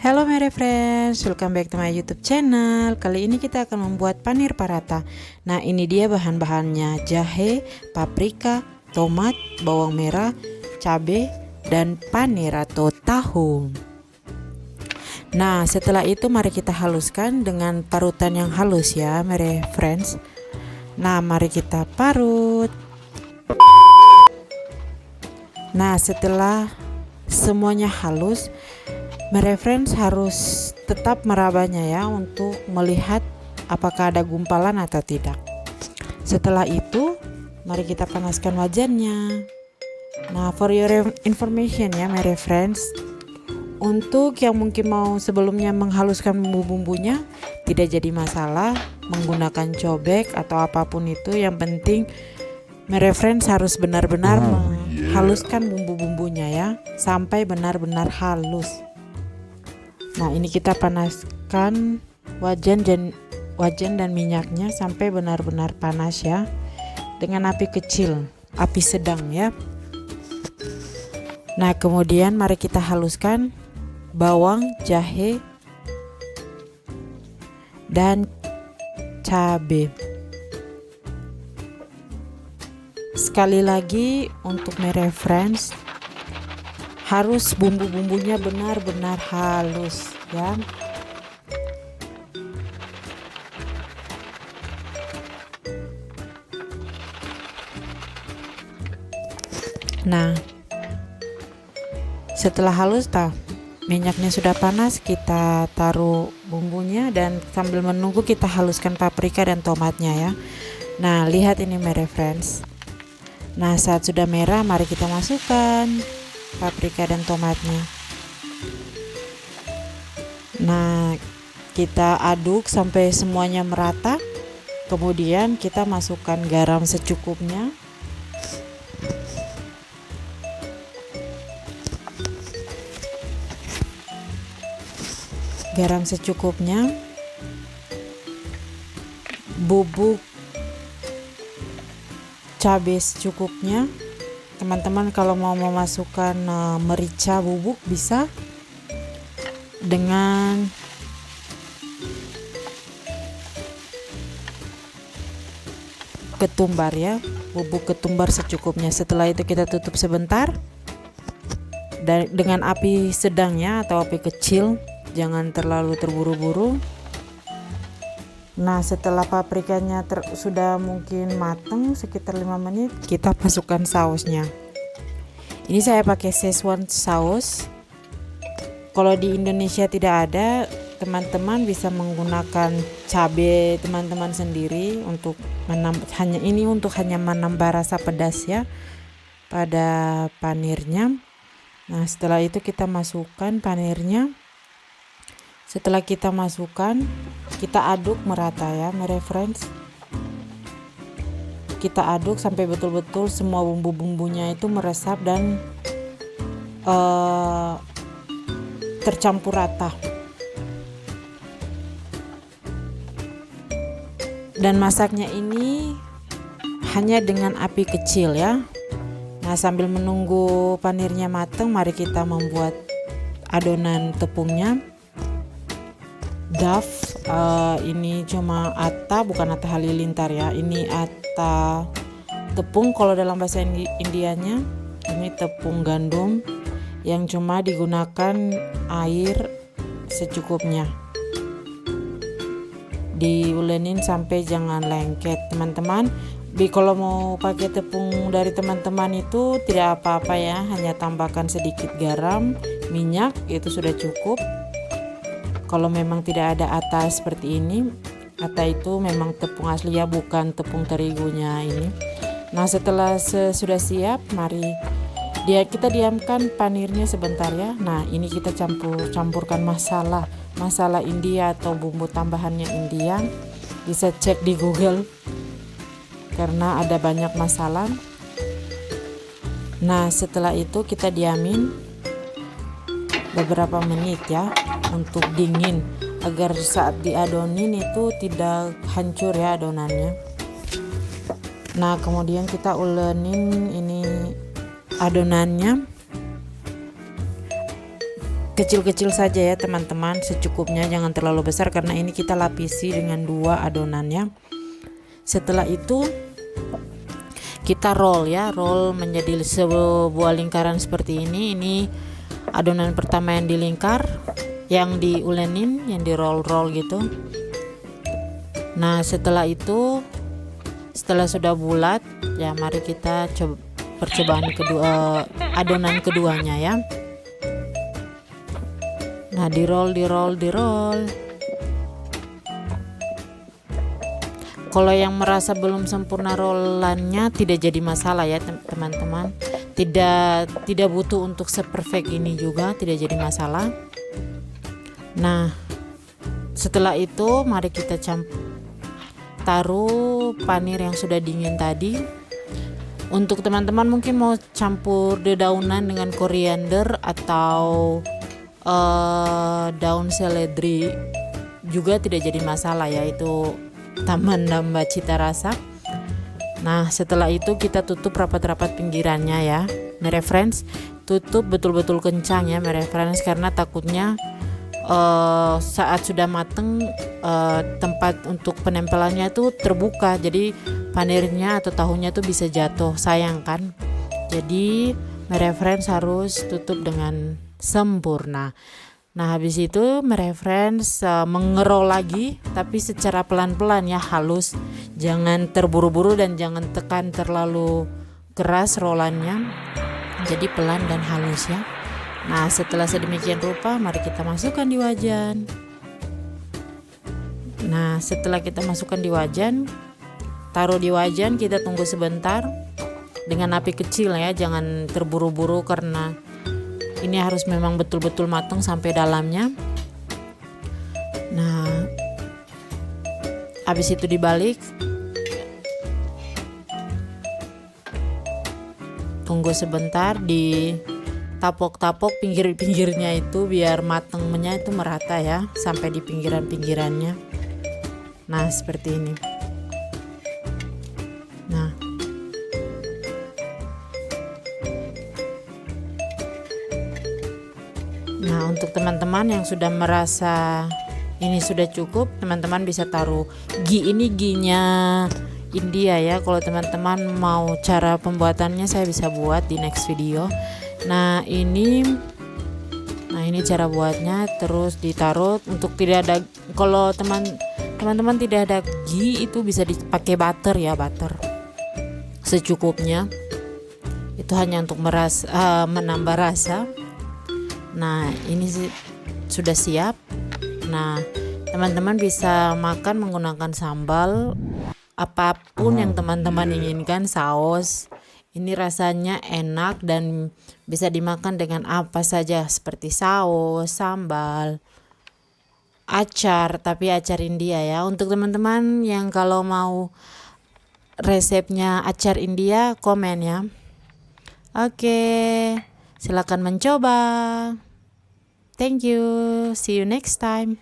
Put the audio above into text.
Hello Merry Friends, welcome back to my YouTube channel. Kali ini kita akan membuat panir paratha. Nah, ini dia bahan-bahannya: jahe, paprika, tomat, bawang merah, cabai, dan panir atau tahu. Nah, setelah itu mari kita haluskan dengan parutan yang halus ya Merry Friends. Nah, mari kita parut. Nah, setelah semuanya halus, Merry Friends harus tetap merabanya ya untuk melihat apakah ada gumpalan atau tidak. Setelah itu mari kita panaskan wajannya. Nah, for your information ya Merry Friends, untuk yang mungkin mau sebelumnya menghaluskan bumbu-bumbunya tidak jadi masalah menggunakan cobek atau apapun itu. Yang penting Merry Friends harus benar-benar menghaluskan bumbu-bumbunya ya sampai benar-benar halus. Nah, ini kita panaskan wajan dan minyaknya sampai benar-benar panas ya, dengan api kecil, api sedang ya. Nah, kemudian mari kita haluskan bawang, jahe, dan cabai. Sekali lagi untuk Merry Friends, harus bumbu-bumbunya benar-benar halus ya. Nah, setelah halus minyaknya sudah panas, kita taruh bumbunya dan sambil menunggu kita haluskan paprika dan tomatnya ya. Nah, lihat ini Merry Friends. Nah, saat sudah merah mari kita masukkan paprika dan tomatnya. Nah, kita aduk sampai semuanya merata. Kemudian kita masukkan garam secukupnya. Garam secukupnya. Bubuk cabai secukupnya. Teman-teman kalau mau memasukkan merica bubuk bisa dengan ketumbar ya, bubuk ketumbar secukupnya. Setelah itu kita tutup sebentar dan dengan api sedang ya atau api kecil, jangan terlalu terburu-buru. Nah, setelah paprikanya sudah mungkin matang sekitar 5 menit, kita masukkan sausnya. Ini saya pakai Szechuan saus. Kalau di Indonesia tidak ada, teman-teman bisa menggunakan cabai teman-teman sendiri untuk hanya menambah rasa pedas ya pada panirnya. Nah, setelah itu kita masukkan panirnya. Setelah kita masukkan, kita aduk merata ya Merry Friends. Kita aduk sampai betul-betul semua bumbu-bumbunya itu meresap dan tercampur rata. Dan masaknya ini hanya dengan api kecil ya. Nah, sambil menunggu panirnya matang, mari kita membuat adonan tepungnya. Ini cuma atta, bukan atta halilintar ya. Ini atta tepung kalau dalam bahasa Indianya. Ini tepung gandum yang cuma digunakan air secukupnya. Diulenin sampai jangan lengket teman-teman. Kalau mau pakai tepung dari teman-teman itu tidak apa-apa ya, hanya tambahkan sedikit garam, minyak, itu sudah cukup. Kalau memang tidak ada atta seperti ini, atta itu memang tepung asli ya, bukan tepung terigunya ini. Nah, setelah sudah siap, mari kita diamkan panirnya sebentar ya. Nah, ini kita campurkan masala India atau bumbu tambahannya India. Bisa cek di Google karena ada banyak masalah. Nah, setelah itu kita diamin beberapa menit ya untuk dingin agar saat diadonin itu tidak hancur ya adonannya. Nah, kemudian kita ulenin ini adonannya. kecil-kecil saja ya teman-teman, secukupnya, jangan terlalu besar karena ini kita lapisi dengan 2 adonannya. Setelah itu kita roll ya, roll menjadi sebuah lingkaran seperti ini. Ini adonan pertama yang dilingkar, yang diulenin, yang di roll gitu. Nah setelah itu, setelah sudah bulat ya, mari kita coba percobaan kedua, adonan keduanya ya. Nah di roll. Kalau yang merasa belum sempurna rollannya tidak jadi masalah ya teman-teman. Tidak butuh untuk seperfect ini juga, tidak jadi masalah. Nah setelah itu mari kita taruh panir yang sudah dingin tadi. Untuk teman-teman mungkin mau campur dedaunan dengan koriander atau daun seledri juga tidak jadi masalah ya, itu tambah cita rasa. Nah setelah itu kita tutup rapat-rapat pinggirannya ya, mereference, tutup betul-betul kencang ya mereference, karena takutnya saat sudah mateng tempat untuk penempelannya itu terbuka, jadi panirnya atau tahunya tuh bisa jatuh, sayang kan. Jadi mereference harus tutup dengan sempurna. Nah habis itu mereference mengerol lagi, tapi secara pelan-pelan ya, halus, jangan terburu-buru dan jangan tekan terlalu keras rollannya, jadi pelan dan halus ya. Nah setelah sedemikian rupa mari kita masukkan di wajan. Nah setelah kita masukkan di wajan, taruh di wajan, kita tunggu sebentar dengan api kecil ya, jangan terburu-buru karena ini harus memang betul-betul matang sampai dalamnya. Nah habis itu dibalik, tunggu sebentar, ditapok-tapok pinggir-pinggirnya itu biar matangnya itu merata ya, sampai di pinggiran-pinggirannya. Nah seperti ini. Nah untuk teman-teman yang sudah merasa ini sudah cukup, teman-teman bisa taruh ghee. Ini ghee-nya India ya. Kalau teman-teman mau cara pembuatannya saya bisa buat di next video. Nah ini cara buatnya. Terus ditaruh, untuk tidak ada, kalau teman-teman tidak ada ghee itu bisa dipakai butter ya, butter secukupnya, itu hanya untuk menambah rasa. Nah ini sudah siap. Nah teman-teman bisa makan menggunakan sambal apapun yang teman-teman inginkan, saus. Ini rasanya enak dan bisa dimakan dengan apa saja, seperti saus, sambal, acar, tapi acar India ya. Untuk teman-teman yang kalau mau resepnya acar India, komen ya. Oke, silakan mencoba. Thank you. See you next time.